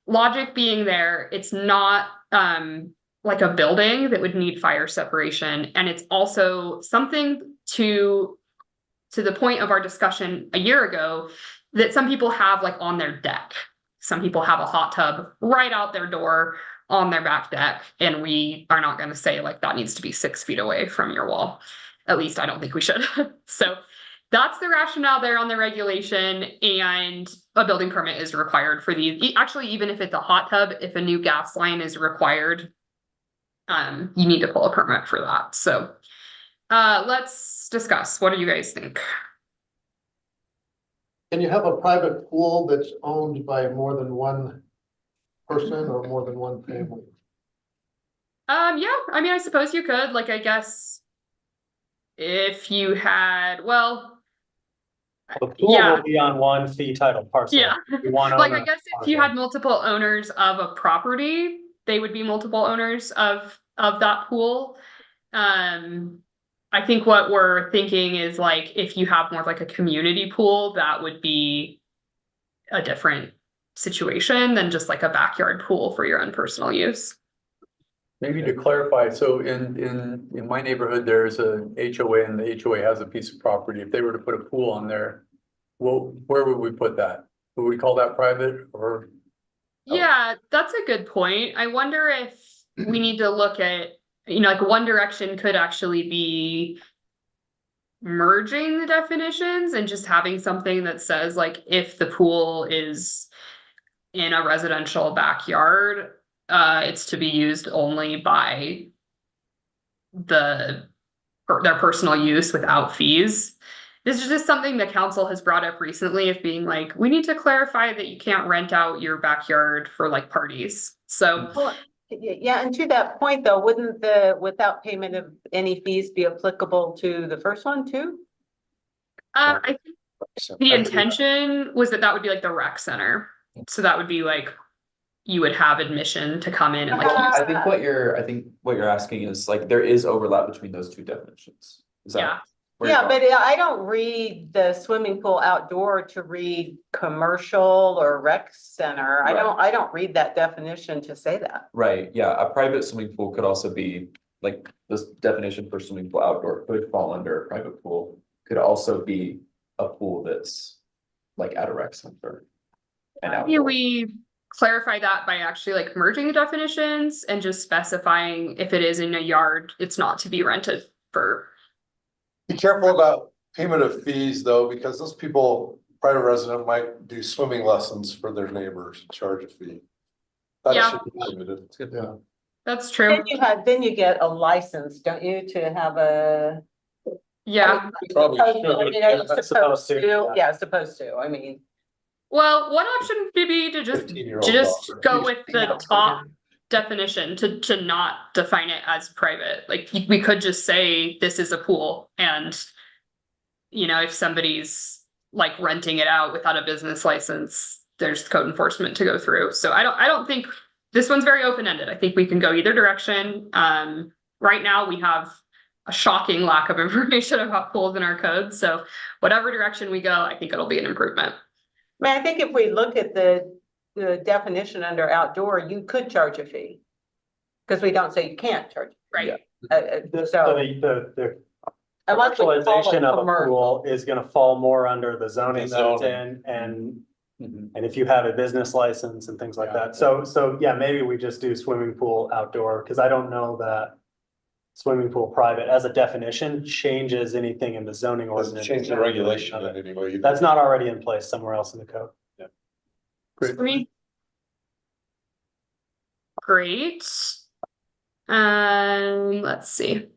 Logic being there, it's not like a building that would need fire separation. And it's also something to the point of our discussion a year ago that some people have like on their deck. Some people have a hot tub right out their door on their back deck. And we are not going to say like that needs to be 6 feet away from your wall. At least I don't think we should. So that's the rationale there on the regulation, and a building permit is required for these. Actually, even if it's a hot tub, if a new gas line is required, you need to pull a permit for that. So let's discuss. What do you guys think? Can you have a private pool that's owned by more than one person or more than one family? Yeah, I mean, I suppose you could, like, I guess if you had, well, The pool yeah. will be on one fee title parcel. Yeah. One Like, I owner guess if you parcel. had multiple owners of a property, they would be multiple owners of that pool. I think what we're thinking is like, if you have more of like a community pool, that would be a different situation than just like a backyard pool for your own personal use. Maybe to clarify, so in my neighborhood, there's a HOA and the HOA has a piece of property. If they were to put a pool on there, well, where would we put that? Would we call that private or? Yeah, that's a good point. I wonder if we need to look at, you know, like one direction could actually be merging the definitions and just having something that says like, if the pool is in a residential backyard, it's to be used only by their personal use without fees. This is just something the council has brought up recently of being like, we need to clarify that you can't rent out your backyard for like parties. So Well, yeah, and to that point though, wouldn't the without payment of any fees be applicable to the first one too? I think the intention was that would be like the rec center. So that would be like, you would have admission to come in and like. I think what you're asking is like, there is overlap between those two definitions. Is that? Yeah. where you're Yeah, going? but I don't read the swimming pool outdoor to read commercial or rec center. I don't read that definition to say that. Right, yeah, a private swimming pool could also be, like, this definition for swimming pool outdoor could fall under a private pool. Could also be a pool that's like at a rec center. And Maybe outdoor. we clarify that by actually like merging the definitions and just specifying if it is in a yard, it's not to be rented for. Be careful about payment of fees though, because those people, private resident might do swimming lessons for their neighbors, and charge a fee. That Yeah. should be limited. Yeah. That's true. Then you get a license, don't you, to have a. Yeah. Probably I mean, should. you know, you're That's supposed supposed to, to, yeah, supposed to, I mean. Well, one option would be to just 15-year-old daughter. go with the top definition to not define it as private. Like we could just say this is a pool, and you know, if somebody's like renting it out without a business license, there's code enforcement to go through. So I don't think this one's very open-ended. I think we can go either direction. Right now we have a shocking lack of information about pools in our code. So whatever direction we go, I think it'll be an improvement. I mean, I think if we look at the the definition under outdoor, you could charge a fee. Cause we don't say you can't charge. Right. So The unless we call it commercialization of a commercial. pool is gonna fall more under the zoning The that it's zoning. in, Mhm. and if you have a business license and things like Yeah. that. So yeah, maybe we just do swimming pool outdoor, because I don't know that swimming pool private as a definition changes anything in the zoning Doesn't ordinance. change the regulation in any way. That's not already in place somewhere else in the code. Great. For me. Great. Let's see.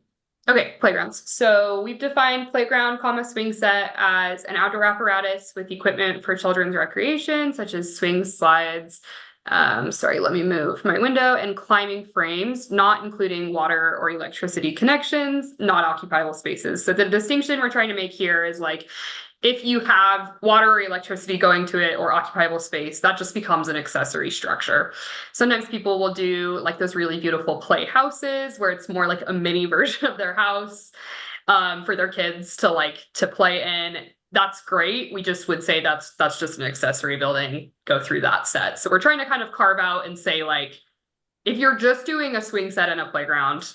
Okay, playgrounds. So we've defined playground, swing set as an outdoor apparatus with equipment for children's recreation, such as swings, slides. Sorry, let me move my window, and climbing frames, not including water or electricity connections, not occupiable spaces. So the distinction we're trying to make here is like, if you have water or electricity going to it or occupiable space, that just becomes an accessory structure. Sometimes people will do like those really beautiful play houses where it's more like a mini version of their house for their kids to play in. That's great. We just would say that's just an accessory building, go through that set. So we're trying to kind of carve out and say like, if you're just doing a swing set and a playground,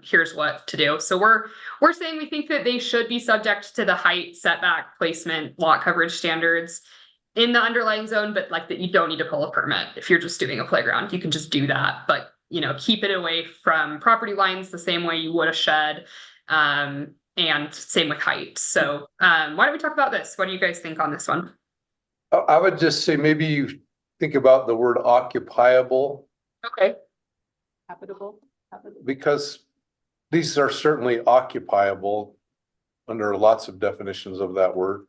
here's what to do. So we're saying we think that they should be subject to the height, setback, placement, lot coverage standards in the underlying zone, but like that you don't need to pull a permit. If you're just doing a playground, you can just do that, but keep it away from property lines the same way you would a shed. And same with height. So why don't we talk about this? What do you guys think on this one? I would just say maybe you think about the word occupiable, Okay. Habitable. because these are certainly occupiable under lots of definitions of that word.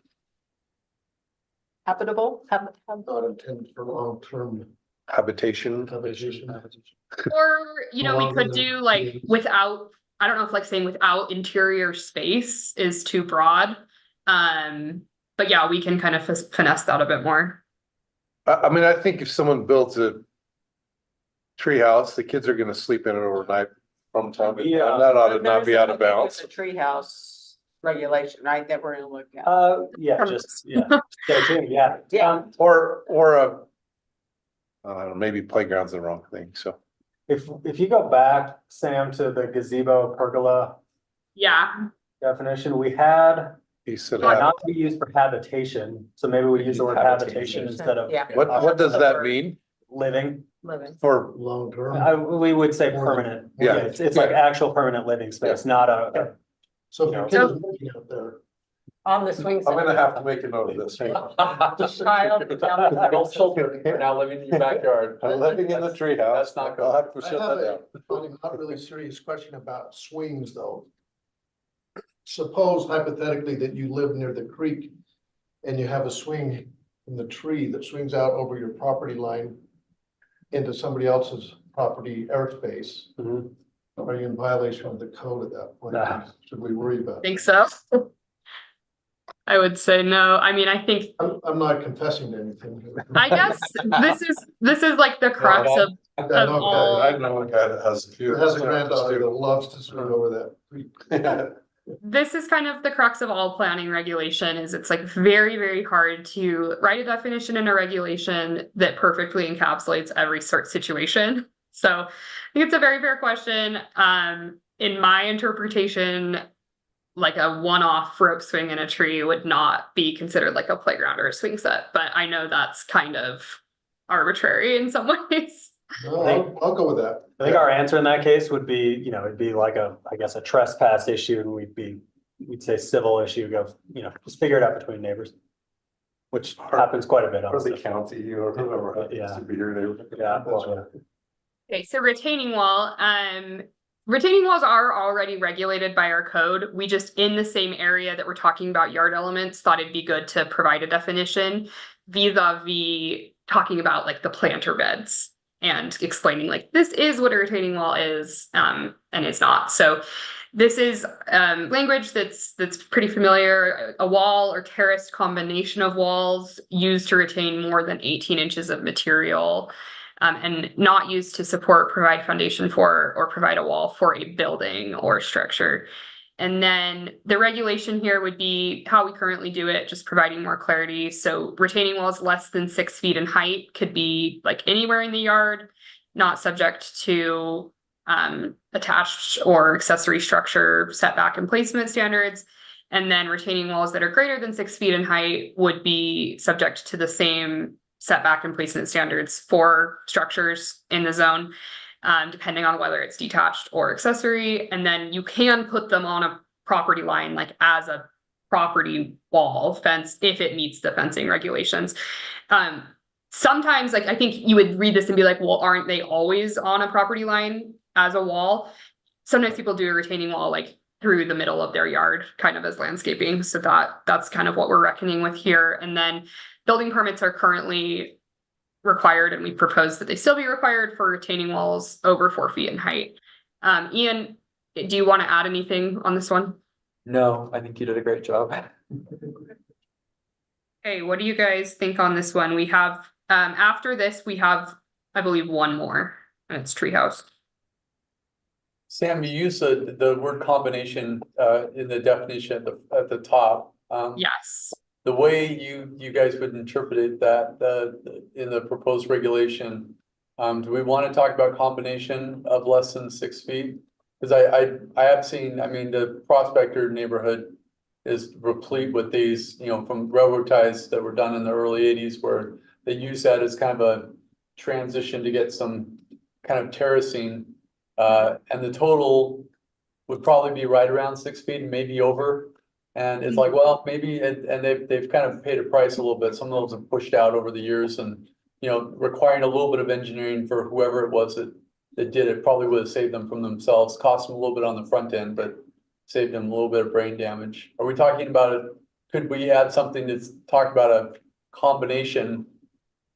Habitable. Not intended for long-term Habitation. habitation. Or, we Along could with do the- like without, I don't know if like saying without interior space is too broad. But yeah, we can kind of finesse that a bit more. I mean, I think if someone builds a treehouse, the kids are gonna sleep in it overnight from time to time. Yeah. That ought to not be out of bounds. There's a treehouse regulation, right, that we're gonna look at. Yeah, stay tuned, yeah. Yeah. Or I don't know, maybe playground's the wrong thing, so. If you go back, Sam, to the gazebo pergola Yeah, definition, we had He said, not to be used for habitation, so maybe we use the word habitation instead of Yeah. what does that mean living. Living. for, Long-term. We would say permanent. Yeah. It's like actual permanent living space, not a, So if your kid is living out there, On the swing. I'm gonna have to make a note of this. Hang on. Child. Adult children are now living in your backyard. I'm living in the treehouse. That's not I'll have to I shut have that a down. not really serious question about swings, though. Suppose hypothetically that you live near the creek and you have a swing from the tree that swings out over your property line into somebody else's property airspace. Mhm. Are you in violation of the code at that point? Nah. Should we worry about? I think so. I would say no. I mean, I think, I'm not confessing to anything. I guess this is like the crux of I know all- a I know a guy that has a few. guy that has a granddaughter that loves to swing over that creek. this is kind of the crux of all planning regulation is it's like very, very hard to write a definition in a regulation that perfectly encapsulates every sort situation. So I think it's a very fair question. In my interpretation, like a one-off rope swing in a tree would not be considered like a playground or a swing set, but I know that's kind of arbitrary in some ways. No, I'll go with that. I think our answer in that case would be, it'd be like I guess a trespass issue, and we'd say civil issue, just figure it out between neighbors. Which happens quite a bit, Or the honestly. county or whoever. Yeah. To be your neighbor. Yeah, well, Okay, so retaining wall, retaining walls are already regulated by our code. We just, in the same area that we're talking about yard elements, thought it'd be good to provide a definition vis-a-vis talking about like the planter beds and explaining like, this is what a retaining wall is, and it's not. So this is language that's pretty familiar. A wall or terraced combination of walls used to retain more than 18 inches of material. And not used to support, provide foundation for, or provide a wall for a building or structure. And then the regulation here would be how we currently do it, just providing more clarity. So retaining walls less than 6 feet in height could be like anywhere in the yard, not subject to attached or accessory structure setback and placement standards. And then retaining walls that are greater than 6 feet in height would be subject to the same setback and placement standards for structures in the zone, depending on whether it's detached or accessory. And then you can put them on a property line, like as a property wall fence, if it meets the fencing regulations. Sometimes, like, I think you would read this and be like, well, aren't they always on a property line as a wall? Sometimes people do a retaining wall like through the middle of their yard, kind of as landscaping. So that's kind of what we're reckoning with here. And then building permits are currently required, and we propose that they still be required for retaining walls over 4 feet in height. Ian, do you want to add anything on this one? No, I think you did a great job. Hey, what do you guys think on this one? We have, after this, we have, I believe, one more, and it's treehouse. Sam, you use the word combination in the definition at the top. Yes. The way you guys would interpret it, that in the proposed regulation, do we want to talk about combination of less than 6 feet? Because I have seen, I mean, the Prospector neighborhood is replete with these, you know, from railroad ties that were done in the early 80s, where they use that as kind of a transition to get some kind of terracing. And the total would probably be right around 6 feet, maybe over. And it's like, well, maybe, and they've kind of paid a price a little bit. Some of those have pushed out over the years, and, you know, requiring a little bit of engineering for whoever it was that did it probably would have saved them from themselves, cost them a little bit on the front end, but saved them a little bit of brain damage. Are we talking about it? Could we add something that's talk about a combination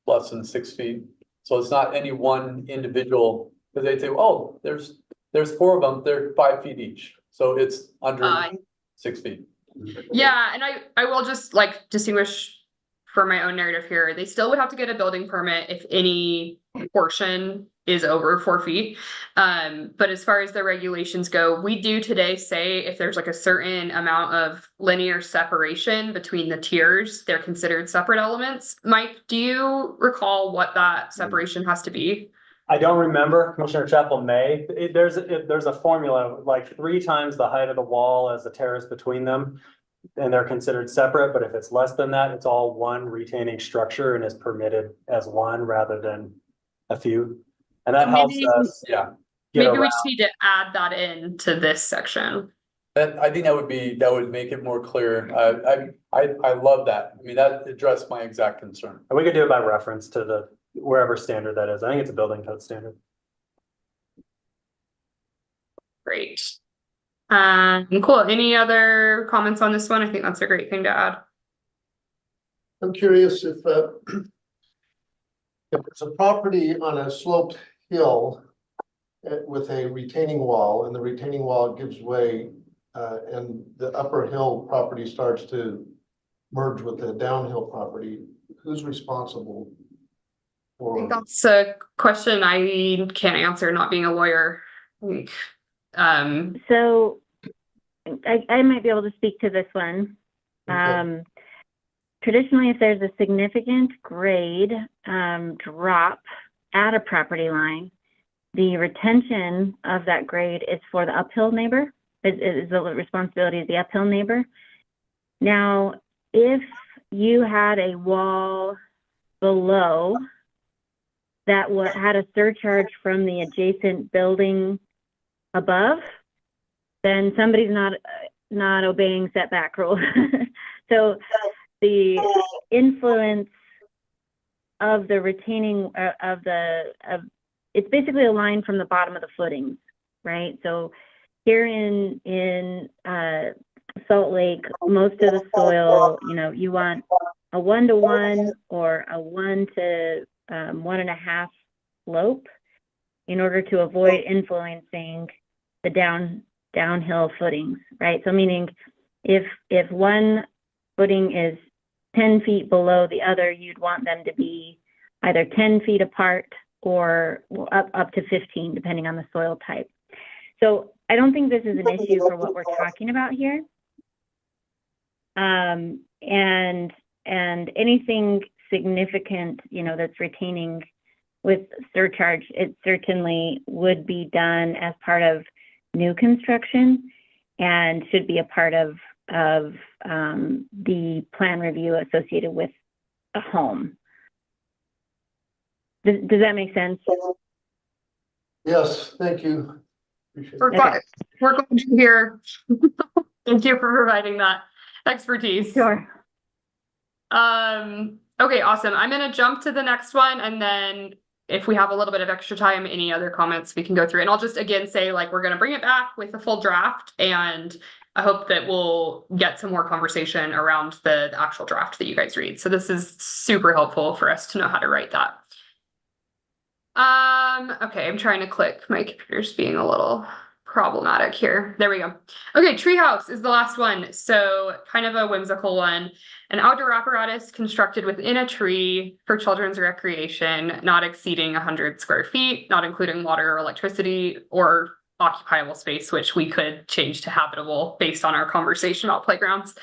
less than 6 feet? So it's not any one individual, because they say, oh, there's 4 of them, they're 5 feet each. So it's under 6 feet. Yeah, and I will just like distinguish for my own narrative here. They still would have to get a building permit if any portion is over 4 feet. But as far as the regulations go, we do today say if there's like a certain amount of linear separation between the tiers, they're considered separate elements. Mike, do you recall what that separation has to be? I don't remember. Commissioner Chapel may. There's a formula, like 3 times the height of the wall as the terrace between them. And they're considered separate, but if it's less than that, it's all one retaining structure and is permitted as one rather than a few. And that helps us. Yeah. Maybe we just need to add that in to this section. That, I think that would make it more clear. I love that. I mean, that addressed my exact concern. And we could do it by reference to the wherever standard that is. I think it's a building code standard. Great. Cool. Any other comments on this one? I think that's a great thing to add. I'm curious if it's a property on a sloped hill with a retaining wall, and the retaining wall gives way, and the upper hill property starts to merge with the downhill property, who's responsible I for? think that's a question I can't answer, not being a lawyer. So I might be able to speak to this one. Okay. Traditionally, if there's a significant grade drop at a property line, the retention of that grade is for the uphill neighbor, is the responsibility of the uphill neighbor. Now, if you had a wall below that had a surcharge from the adjacent building above, then somebody's not obeying setback rules. So the influence of the retaining it's basically a line from the bottom of the footings, right? So here in Salt Lake, most of the soil, you know, you want a 1-to-1 or a 1 to 1.5 slope in order to avoid influencing the downhill footings, right? So meaning if one footing is 10 feet below the other, you'd want them to be either 10 feet apart or up to 15, depending on the soil type. So I don't think this is an issue for what we're talking about here. And anything significant, you know, that's retaining with surcharge, it certainly would be done as part of new construction and should be a part of the plan review associated with a home. Does that make sense? Yes, thank you. Appreciate We're it. glad, we're glad to hear. Thank you for providing that expertise. Sure. Okay, awesome. I'm gonna jump to the next one, and then if we have a little bit of extra time, any other comments we can go through. And I'll just again say, like, we're gonna bring it back with a full draft, and I hope that we'll get some more conversation around the actual draft that you guys read. So this is super helpful for us to know how to write that. Okay, I'm trying to click. My computer's being a little problematic here. There we go. Okay, treehouse is the last one. So kind of a whimsical one. An outdoor apparatus constructed within a tree for children's recreation, not exceeding 100 square feet, not including water or electricity or occupiable space, which we could change to habitable based on our conversation about playgrounds.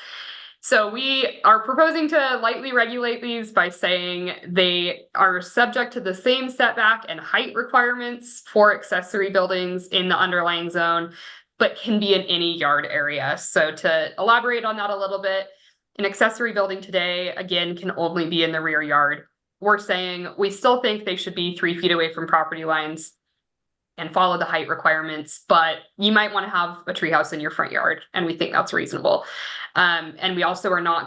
So we are proposing to lightly regulate these by saying they are subject to the same setback and height requirements for accessory buildings in the underlying zone, but can be in any yard area. So to elaborate on that a little bit, an accessory building today, again, can only be in the rear yard. We're saying we still think they should be 3 feet away from property lines and follow the height requirements, but you might want to have a treehouse in your front yard, and we think that's reasonable. And we also are not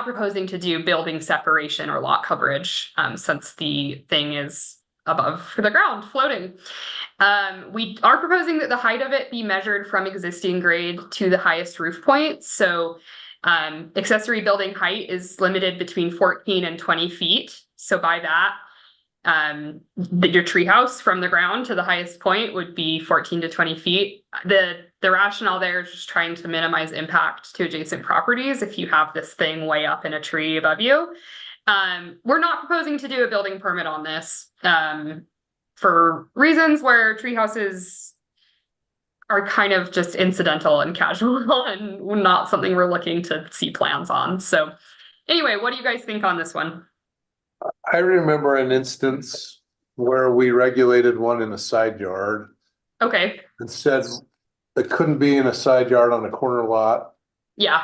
proposing to do building separation or lot coverage, since the thing is above the ground, floating. We are proposing that the height of it be measured from existing grade to the highest roof point. So accessory building height is limited between 14 and 20 feet. So by that, your treehouse from the ground to the highest point would be 14 to 20 feet. The rationale there is just trying to minimize impact to adjacent properties if you have this thing way up in a tree above you. We're not proposing to do a building permit on this for reasons where tree houses are kind of just incidental and casual and not something we're looking to see plans on. So anyway, what do you guys think on this one? I remember an instance where we regulated one in a side yard Okay, and said it couldn't be in a side yard on a corner lot yeah,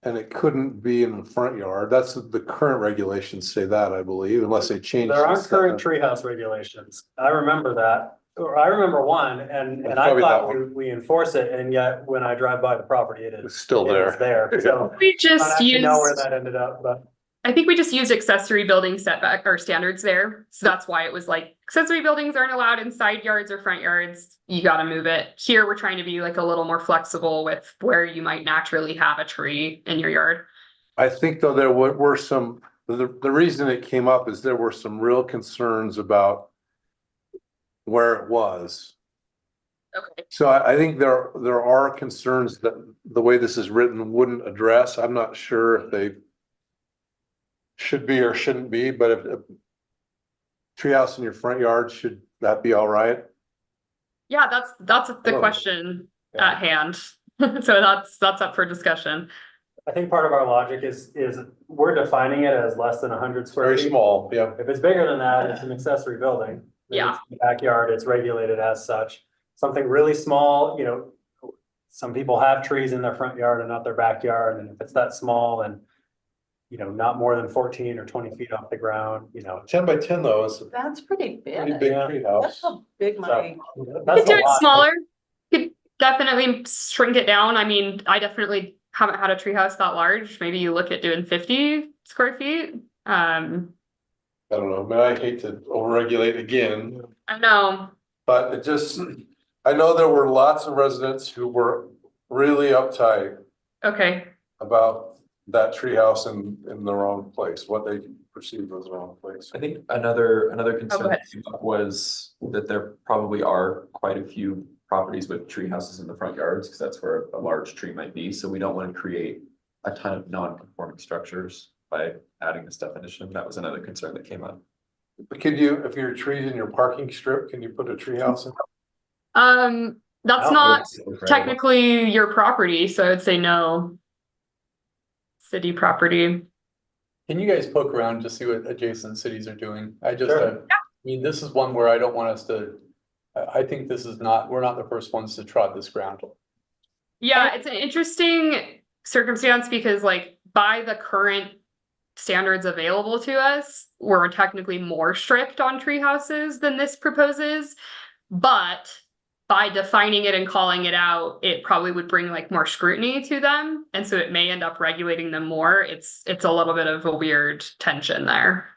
and it couldn't be in the front yard. That's the current regulations say that, I believe, unless they change. There are the current setback. treehouse regulations. I remember that, or I remember one, and I Probably that thought one. we enforce it, and yet when I drive by the property, it It's is. still it is there. There, so. we I don't just actually know where used, that ended up, but. I think we just used accessory building setback or standards there. So that's why it was like accessory buildings aren't allowed in side yards or front yards. You got to move it. Here, we're trying to be like a little more flexible with where you might naturally have a tree in your yard. I think though there were some, the reason it came up is there were some real concerns about where it was. Okay. So I think there are concerns that the way this is written wouldn't address. I'm not sure if they should be or shouldn't be, but if a treehouse in your front yard, should that be all right? Yeah, that's the Oh. question Yeah. at hand. So that's up for discussion. I think part of our logic is we're defining it as less than 100 square Very feet. small, yeah. If it's bigger than that, it's an accessory building. If Yeah. it's in the backyard, it's regulated as such. Something really small, you know, some people have trees in their front yard and not their backyard, and if it's that small and, you know, not more than 14 or 20 feet off the ground, you know. 10 by 10 though is a That's pretty pretty big. big Yeah. treehouse. That's how big my, Could That's do a it lot. smaller. Could definitely shrink it down. I mean, I definitely haven't had a treehouse that large. Maybe you look at doing 50 square feet. I don't know, man, I hate to overregulate again, I know. but it just, I know there were lots of residents who were really uptight Okay. about that treehouse in the wrong place, what they perceived was the wrong place. I think another go concern ahead. that came up was that there probably are quite a few properties with tree houses in the front yards, because that's where a large tree might be, so we don't want to create a ton of non-conforming structures by adding this definition. That was another concern that came up. But could you, if your tree's in your parking strip, can you put a treehouse in? That's Oh, not Incredible. technically your property, so I'd say no. City property. Can you guys poke around to see what adjacent cities are doing? I just, Sure. I mean, this is one where I don't want us to, I think this is not, we're not the first ones to trod this ground. Yeah, it's an interesting circumstance because like by the current standards available to us, we're technically more strict on tree houses than this proposes. But by defining it and calling it out, it probably would bring like more scrutiny to them. And so it may end up regulating them more. It's a little bit of a weird tension there.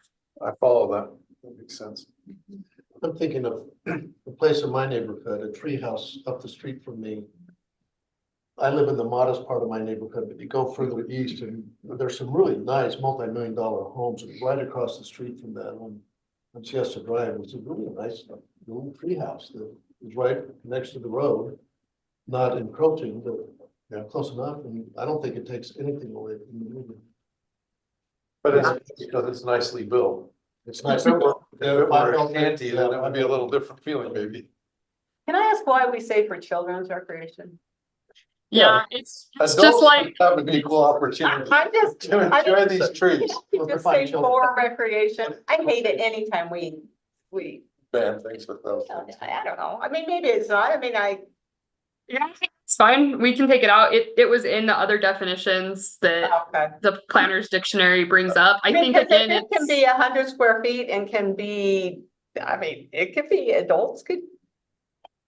I follow that. That makes sense. I'm thinking of a place in my neighborhood, a tree house up the street from me. I live in the modest part of my neighborhood, but you go further east and there's some really nice multi-million-dollar homes right across the street from that on Siesta Drive. It's a really nice little tree house that is right next to the road, not encroaching, but close enough. And I don't think it takes anything away from the neighborhood. But it's because it's nicely built. It's nice. If it were a shanty, then it would be a little different feeling, maybe. Can I ask why we say for children's recreation? Yeah, it's just Adults like, have an equal opportunity I'm just. to I enjoy didn't- these trees. You just say for recreation. I hate it anytime we, Bad things with those. I don't know. I mean, maybe it's not. I mean, yeah, it's fine. We can take it out. It was in the other definitions that okay. the planner's dictionary brings up. I think Because again, it can it's, be 100 square feet and can be, I mean, it could be adults could,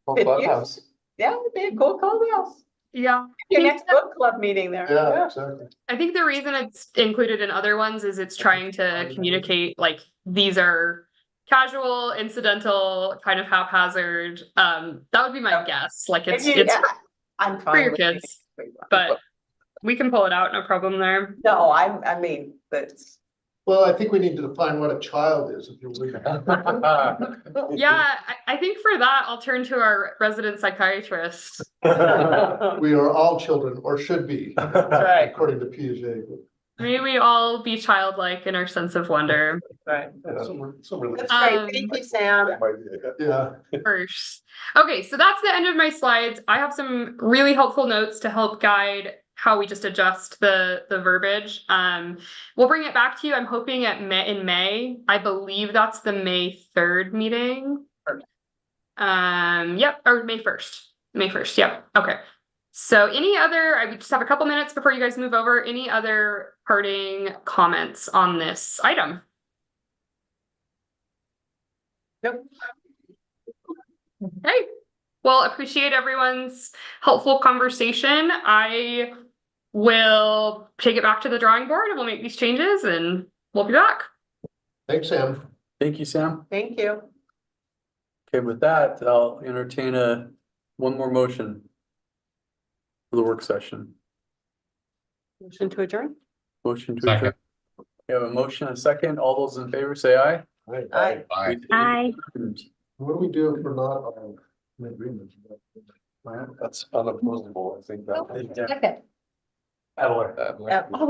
Clubhouse. yeah, it'd be a cool clubhouse. yeah. Your think next book club meeting there. Yeah, exactly. I think the reason it's included in other ones is it's trying to communicate like these are casual, incidental, kind of haphazard. That would be my guess. Like If it's you- I'm for fine. your with it. kids, but we can pull it out, no problem there. No, I mean, that's. Well, I think we need to define what a child is, if you're leaving. Yeah, I think for that, I'll turn to our resident psychiatrist. We are all children, or should be, Right, according to Piaget. May we all be childlike in our sense of wonder right. That's great. Thank you, Sam. Yeah, first. Okay, so that's the end of my slides. I have some really helpful notes to help guide how we just adjust the verbiage. We'll bring it back to you. I'm hoping in May. I believe that's the May 3rd meeting. Yep, or May 1st. May 1st, yep, okay. So I would just have a couple minutes before you guys move over. Any other parting comments on this item? Nope. Okay, well, appreciate everyone's helpful conversation. I will take it back to the drawing board and we'll make these changes and we'll be back. thanks, Sam. Thank you, Sam. Thank you. Okay, with that, I'll entertain one more motion for the work session. Motion to adjourn? Motion to adjourn. We have a motion, and a second. All those in favor say aye. Right. Aye. Aye. What do we do for not in agreement? That's unopposable, I think that. Second. Evelyn. Oh,